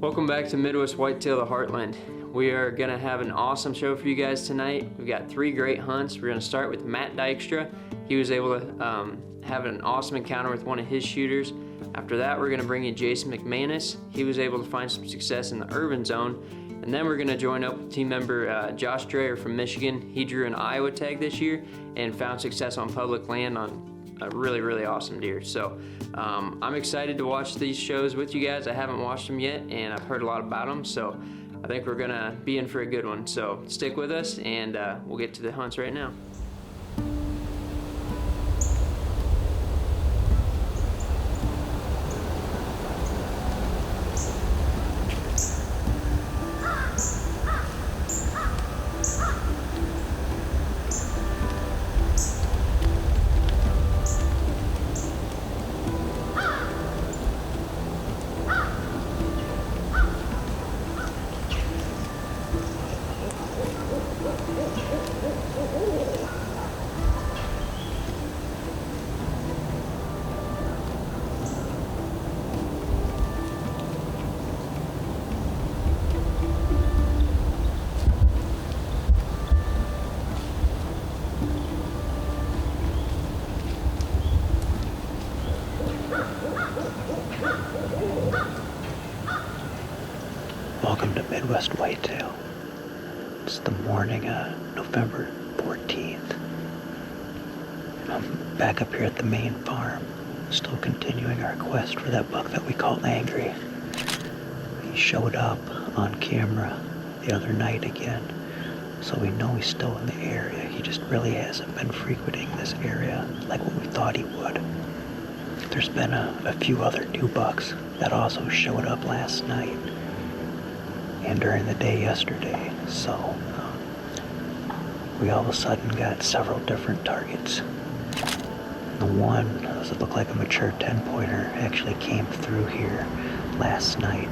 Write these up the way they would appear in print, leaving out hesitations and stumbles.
Welcome back to Midwest Whitetail, the Heartland. We are going to have an awesome show for you guys tonight. We've got 3 great hunts. We're going to start with Matt Dykstra. He was able to have an awesome encounter with one of his shooters. After that, we're going to bring in Jason McManus. He was able to find some success in the urban zone. And then we're going to join up with team member Josh Dreyer from Michigan. He drew an Iowa tag this year and found success on public land on a really awesome deer. So I'm excited to watch these shows with you guys. I haven't watched them yet, and I've heard a lot about them, so I think we're gonna be in for a good one. So stick with us, and we'll get to the hunts right now. Welcome to Midwest Whitetail. It's the morning of November 14th. I'm back up here at the main farm, still continuing our quest for that buck that we call Angry. He showed up on camera the other night again, so we know he's still in the area. He just really hasn't been frequenting this area like what we thought he would. There's been a few other new bucks that also showed up last night and during the day yesterday, so we all of a sudden got several different targets. The one, does it look like a mature 10-pointer, actually came through here last night.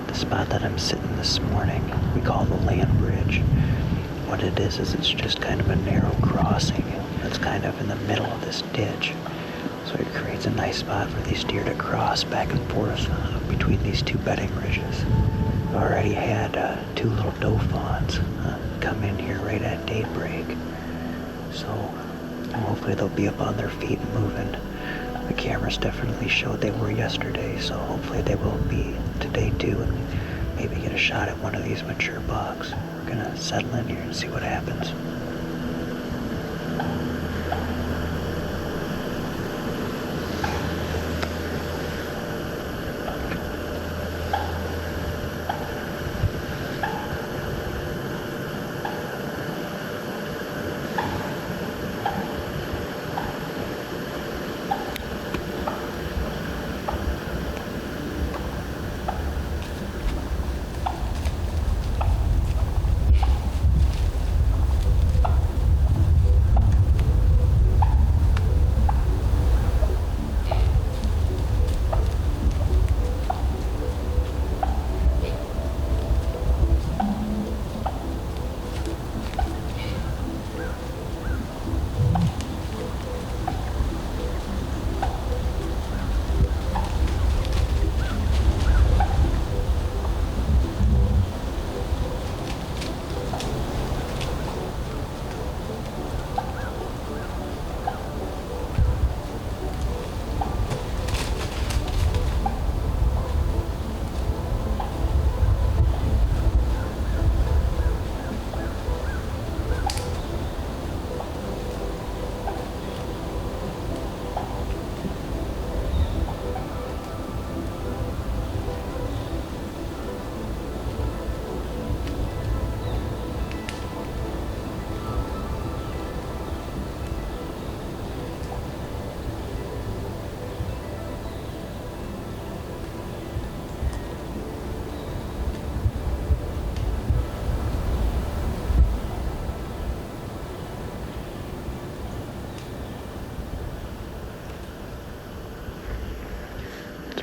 The spot that I'm sitting this morning, we call the land bridge. What it is it's just kind of a narrow crossing. It's kind of in the middle of this ditch. So it creates a nice spot for these deer to cross back and forth between these 2 bedding ridges. I've already had 2 little doe fawns come in here right at daybreak. So hopefully they'll be up on their feet and moving. The cameras definitely showed they were yesterday, so hopefully they will be today too, and maybe get a shot at one of these mature bucks. We're gonna settle in here and see what happens.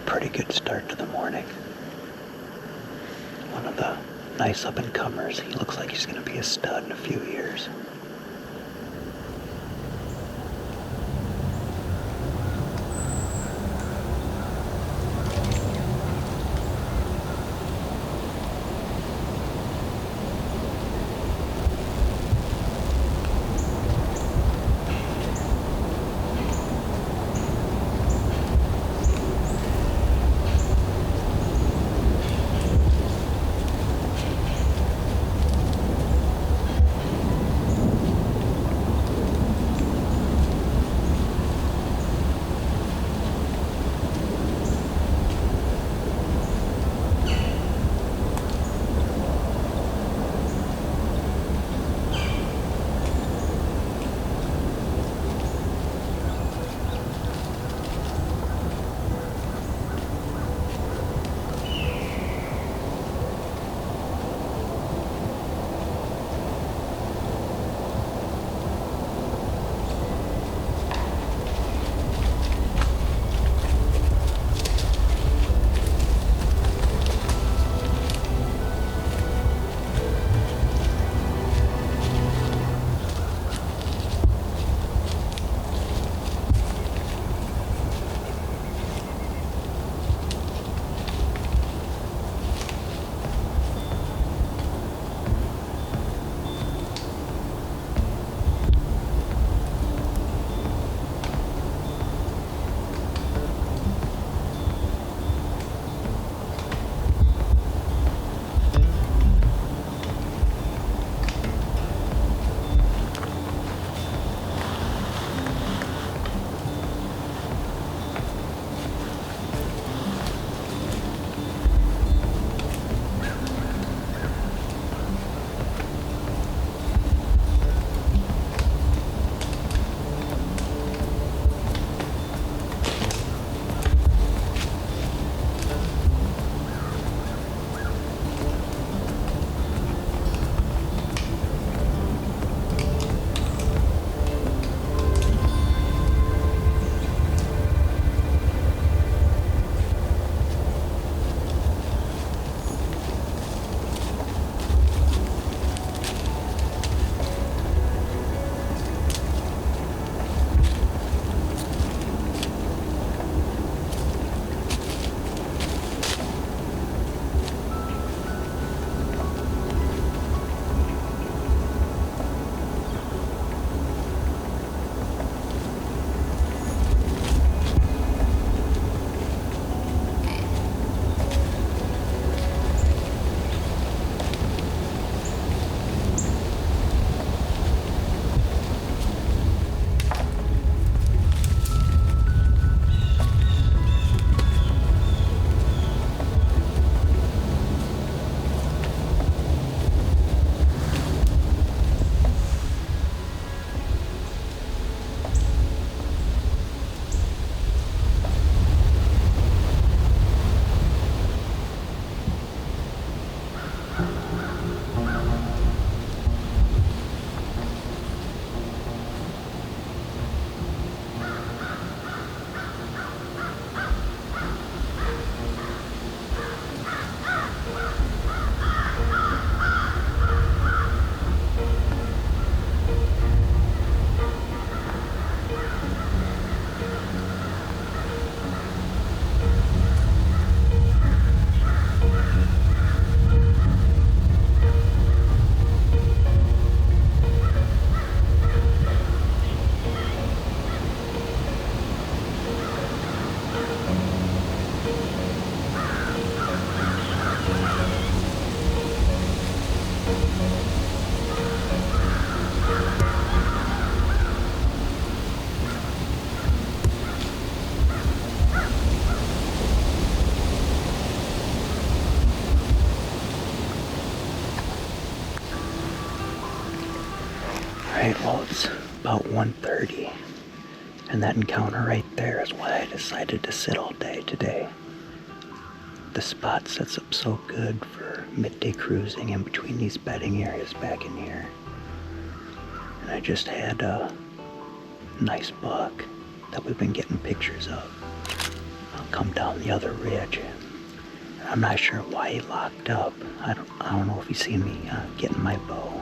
Pretty good start to the morning. One of the nice up-and-comers. He looks like he's going to be a stud in a few years. Well, it's about 1:30, and that encounter right there is why I decided to sit all day today. The spot sets up so good for midday cruising in between these bedding areas back in here. And I just had a nice buck that we've been getting pictures of. I'll come down the other ridge. I'm not sure why he locked up. I don't know if he's seen me getting my bow,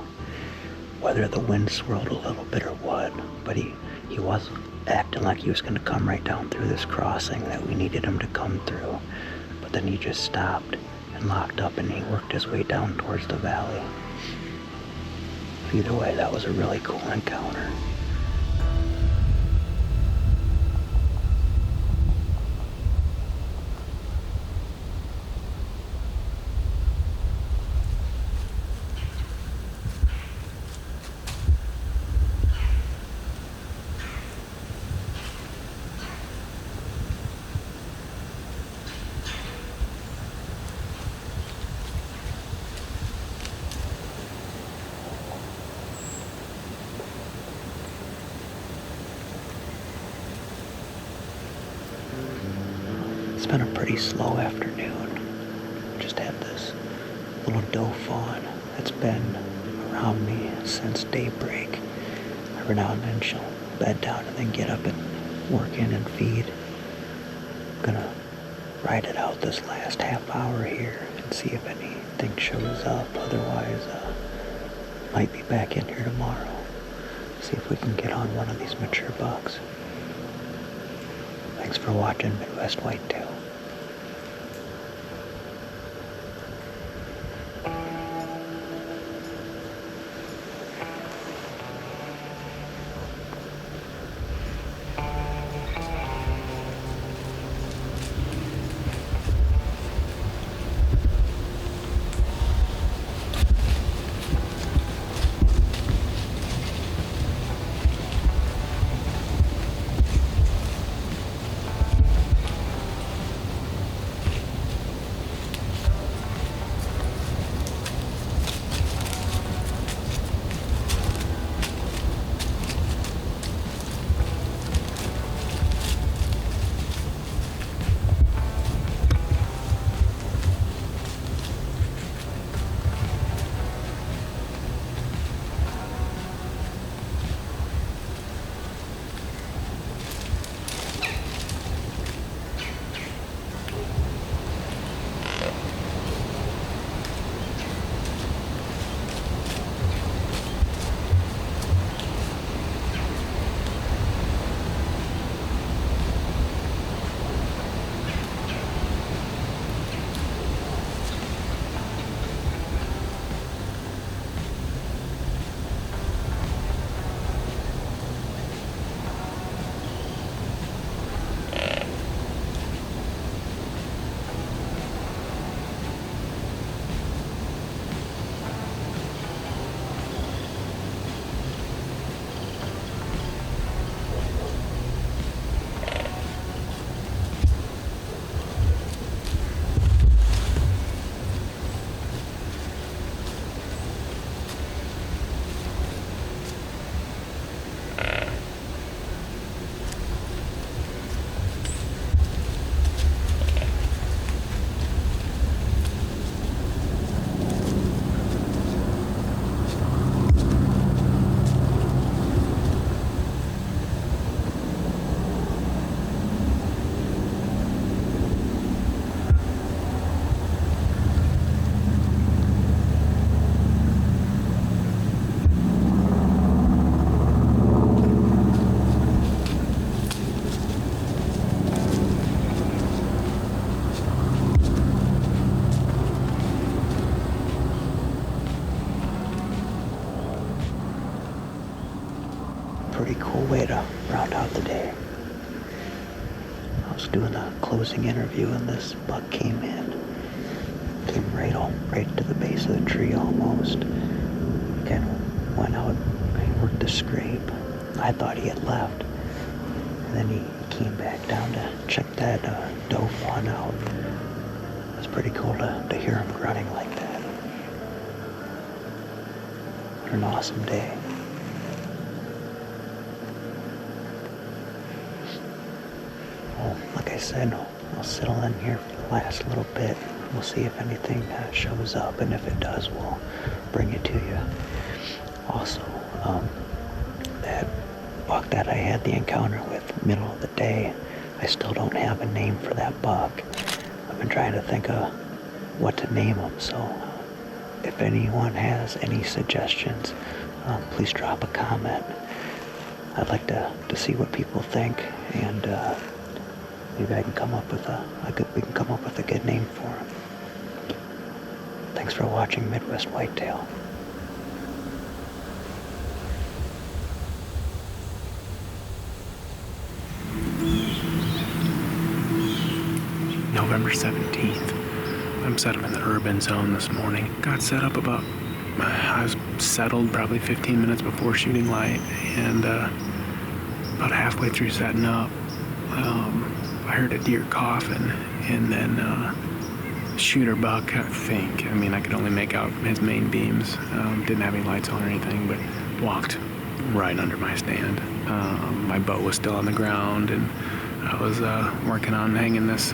whether the wind swirled a little bit or what, but he was acting like he was going to come right down through this crossing that we needed him to come through. But then he just stopped and locked up, and he worked his way down towards the valley. Either way, that was a really cool encounter. It's been a pretty slow afternoon. Just had this little doe fawn that's been around me since daybreak. Every now and then she'll bed down and then get up and work in and feed. I'm gonna ride it out this last half hour here and see if anything shows up. Otherwise, might be back in here tomorrow. See if we can get on one of these mature bucks. Thanks for watching Midwest Whitetail. Pretty cool way to round out the day. I was doing a closing interview and this buck came right to the base of the tree almost. Kind of went out and worked the scrape. I thought he had left. And then he came back down to check that doe fawn out. It was pretty cool to hear him grunting like that. What an awesome day. said, I'll settle in here for the last little bit. We'll see if anything shows up, and if it does, we'll bring it to you. Also, that buck that I had the encounter with middle of the day, I still don't have a name for that buck. I've been trying to think of what to name him, so if anyone has any suggestions, please drop a comment. I'd like to see what people think, and maybe I can come up with we can come up with a good name for him. Thanks for watching Midwest Whitetail. November 17th. I'm set up in the urban zone this morning. Got set up I was settled probably 15 minutes before shooting light, and about halfway through setting up, I heard a deer coughing, and then shooter buck, I think. I mean, I could only make out his main beams. Didn't have any lights on or anything, but walked right under my stand. My bow was still on the ground, and I was working on hanging this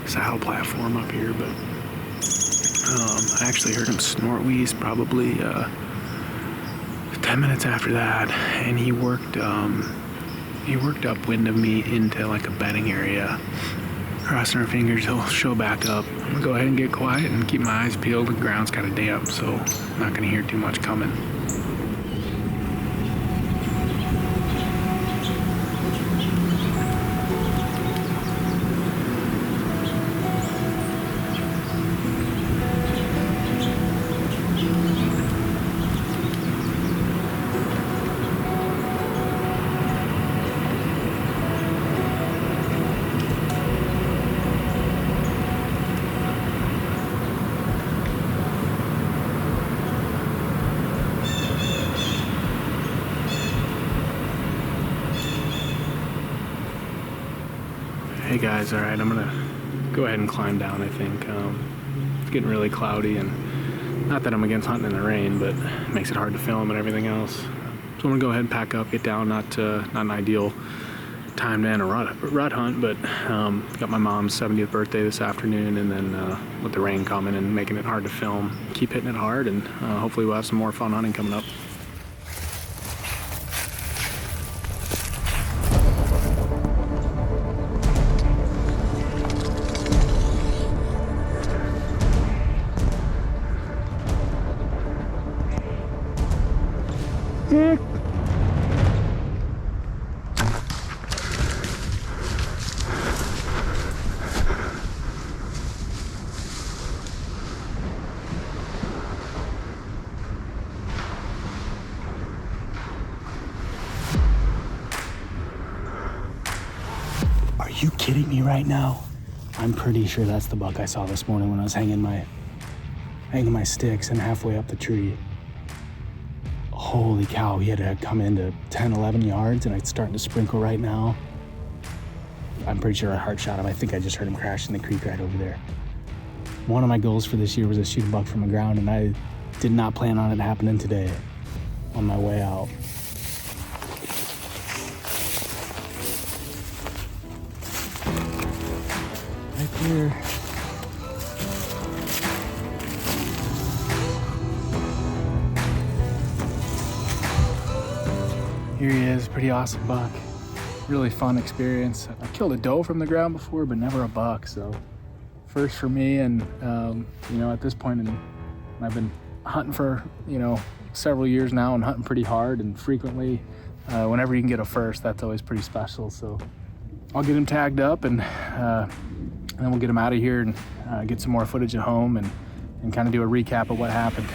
saddle platform up here, but I actually heard him snort wheeze probably 10 minutes after that, and he worked upwind of me into like a bedding area. Crossing our fingers, he'll show back up. I'm gonna go ahead and get quiet and keep my eyes peeled. The ground's kind of damp, so I'm not gonna hear too much coming. Hey guys, alright, I'm gonna go ahead and climb down, I think. It's getting really cloudy, and not that I'm against hunting in the rain, but it makes it hard to film and everything else. So I'm gonna go ahead and pack up, get down. Not an ideal time to end a rut hunt, but got my mom's 70th birthday this afternoon, and then with the rain coming and making it hard to film, keep hitting it hard, and hopefully we'll have some more fun hunting coming up. Are you kidding me right now? I'm pretty sure that's the buck I saw this morning when I was hanging my sticks and halfway up the tree. Holy cow, he had to come into 10, 11 yards, and it's starting to sprinkle right now. I'm pretty sure I heart shot him. I think I just heard him crash in the creek right over there. One of my goals for this year was to shoot a buck from the ground, and I did not plan on it happening today on my way out. Right there. Here he is, pretty awesome buck. Really fun experience. I killed a doe from the ground before, but never a buck, so first for me. And at this point, I've been hunting for several years now, and hunting pretty hard and frequently. Whenever you can get a first, that's always pretty special. So I'll get him tagged up, and then we'll get him out of here and get some more footage at home and kind of do a recap of what happened.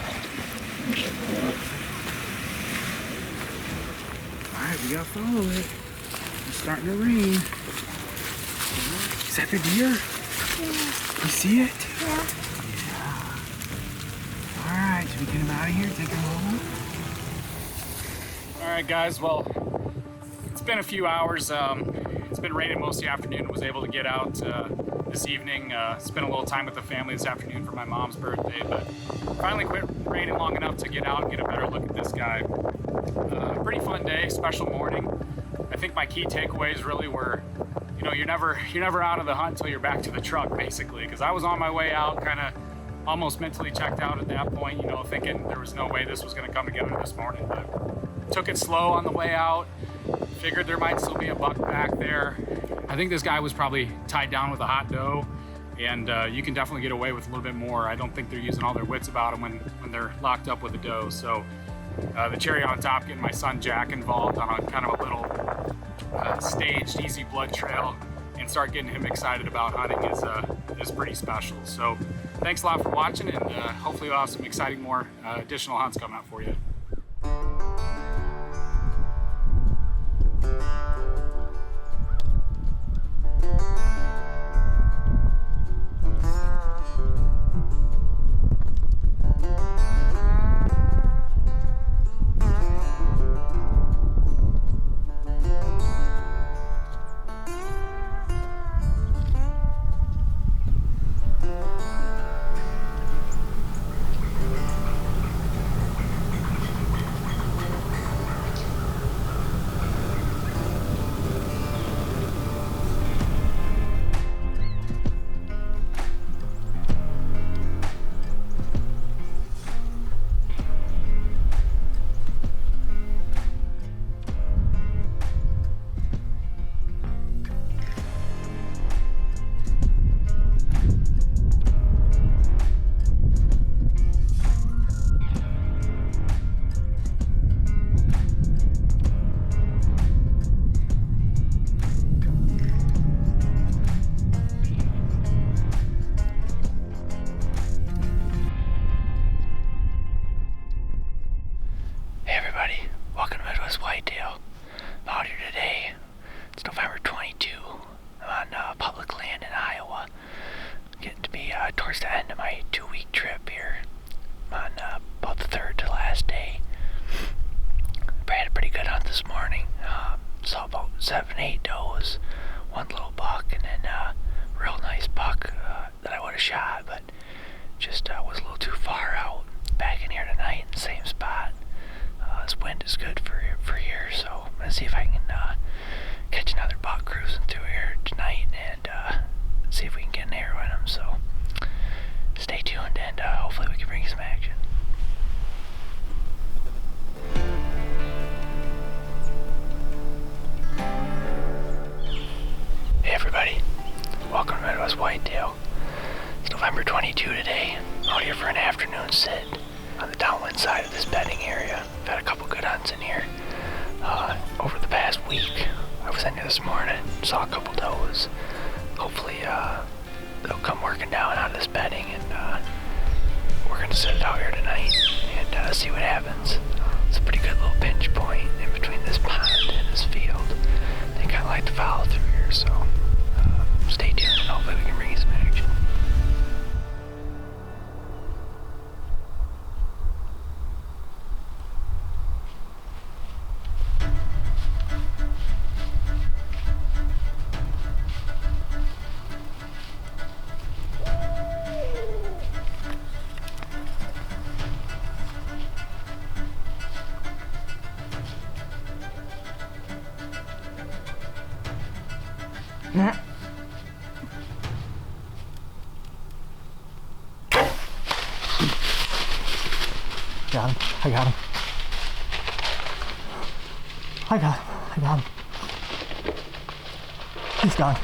All right, we gotta follow it. It's starting to rain. Is that the deer? Yeah. You see it? Yeah. All right, should we get him out of here, take him home? All right, guys, well, it's been a few hours. It's been raining most of the afternoon. Was able to get out this evening. Spent a little time with the family this afternoon for my mom's birthday, but finally quit raining long enough to get out and get a better look at this guy. Pretty fun day, special morning. I think my key takeaways really were, you know, you're never out of the hunt until you're back to the truck, basically. Because I was on my way out, kind of almost mentally checked out at that point, you know, thinking there was no way this was going to come together this morning. But took it slow on the way out. Figured there might still be a buck back there. I think this guy was probably tied down with a hot doe, and you can definitely get away with a little bit more. I don't think they're using all their wits about them when they're locked up with a doe. So the cherry on top, getting my son Jack involved on a kind of a little staged, easy blood trail, and start getting him excited about hunting is pretty special. So thanks a lot for watching, and hopefully we'll have some exciting more additional hunts coming up for you. Towards the end of my 2-week trip here. I'm on about the third to last day. I had a pretty good hunt this morning. Saw about 7-8 does, one little buck, and then a real nice buck that I would have shot, but just was a little too far out. Back in here tonight in the same spot. This wind is good for here, so I'm gonna see if I can catch another buck cruising through here tonight, and see if we can get an arrow in him. So stay tuned, and hopefully we can bring you some action. Hey everybody, welcome to Midwest Whitetail. It's November 22 today. I'm out here for an afternoon sit on the downwind side of this bedding area. I've had a couple good hunts in here over the past week. I was in here this morning, saw a couple does. Hopefully they'll come working down out of this bedding, and we're gonna sit it out here tonight and see what happens. It's a pretty good little pinch point in between this pond and this field. They kind of like to follow through here, so stay tuned and hopefully we can bring you some action. Got him. I got him. I got him. He's gone.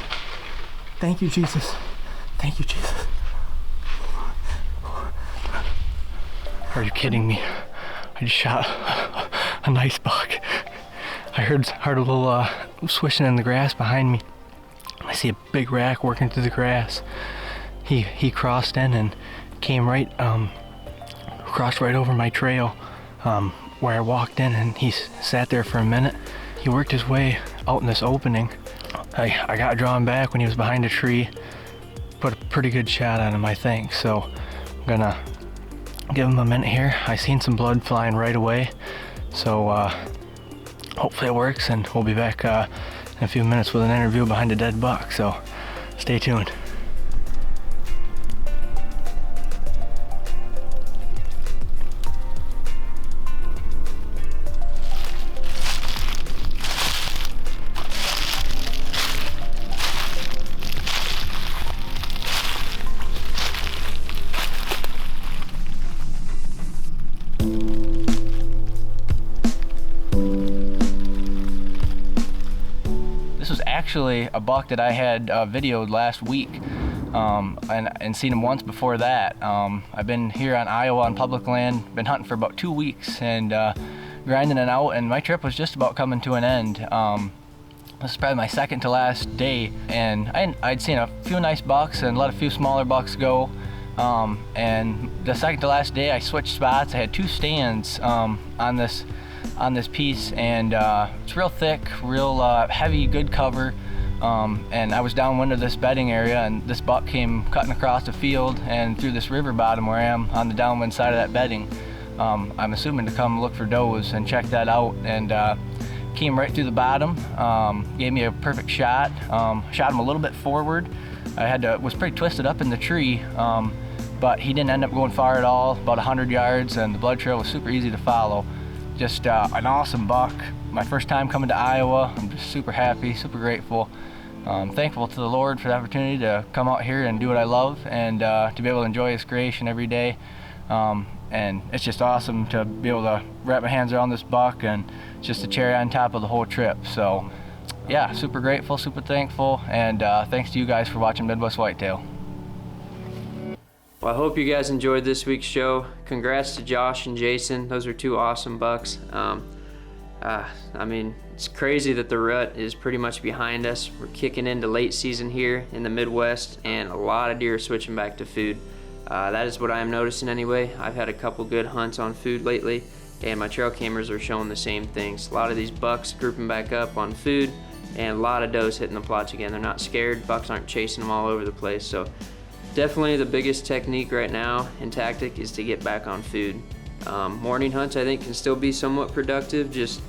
Thank you, Jesus. Thank you, Jesus. Are you kidding me? I just shot a nice buck. I heard a little swishing in the grass behind me. I see a big rack working through the grass. He crossed in and came right, crossed right over my trail where I walked in, and he sat there for a minute. He worked his way out in this opening. I got drawn back when he was behind a tree. Put a pretty good shot on him, I think. So I'm gonna give him a minute here. I seen some blood flying right away. So hopefully it works, and we'll be back in a few minutes with an interview behind a dead buck. So stay tuned. actually a buck that I had videoed last week, and seen him once before that. I've been here on Iowa on public land, been hunting for about 2 weeks and grinding it out, and my trip was just about coming to an end. This is probably my second to last day, and I'd seen a few nice bucks and let a few smaller bucks go. And the second to last day, I switched spots. I had 2 stands on this piece, and it's real thick, real heavy, good cover. And I was downwind of this bedding area, and this buck came cutting across the field and through this river bottom where I am on the downwind side of that bedding. I'm assuming to come look for does and check that out, and came right through the bottom, gave me a perfect shot. Shot him a little bit forward. Was pretty twisted up in the tree, but he didn't end up going far at all, about 100 yards, and the blood trail was super easy to follow. Just an awesome buck. My first time coming to Iowa. I'm just super happy, super grateful. Thankful to the Lord for the opportunity to come out here and do what I love, and to be able to enjoy His creation every day. And it's just awesome to be able to wrap my hands around this buck, and it's just a cherry on top of the whole trip. So yeah, super grateful, super thankful, and thanks to you guys for watching Midwest Whitetail. Well, I hope you guys enjoyed this week's show. Congrats to Josh and Jason. Those were 2 awesome bucks. I mean, it's crazy that the rut is pretty much behind us. We're kicking into late season here in the Midwest, and a lot of deer are switching back to food. That is what I am noticing anyway. I've had a couple good hunts on food lately, and my trail cameras are showing the same things. A lot of these bucks grouping back up on food, and a lot of does hitting the plots again. They're not scared. Bucks aren't chasing them all over the place. So definitely the biggest technique right now and tactic is to get back on food. Morning hunts, I think, can still be somewhat productive. Just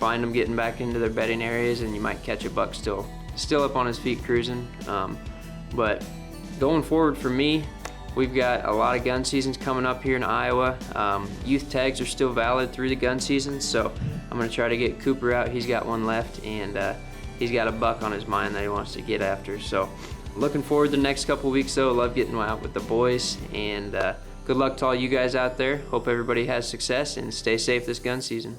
find them getting back into their bedding areas, and you might catch a buck still up on his feet cruising. But going forward for me, we've got a lot of gun seasons coming up here in Iowa. Youth tags are still valid through the gun season, so I'm gonna try to get Cooper out. He's got one left, and he's got a buck on his mind that he wants to get after. So looking forward to the next couple weeks though. Love getting out with the boys, and good luck to all you guys out there. Hope everybody has success, and stay safe this gun season.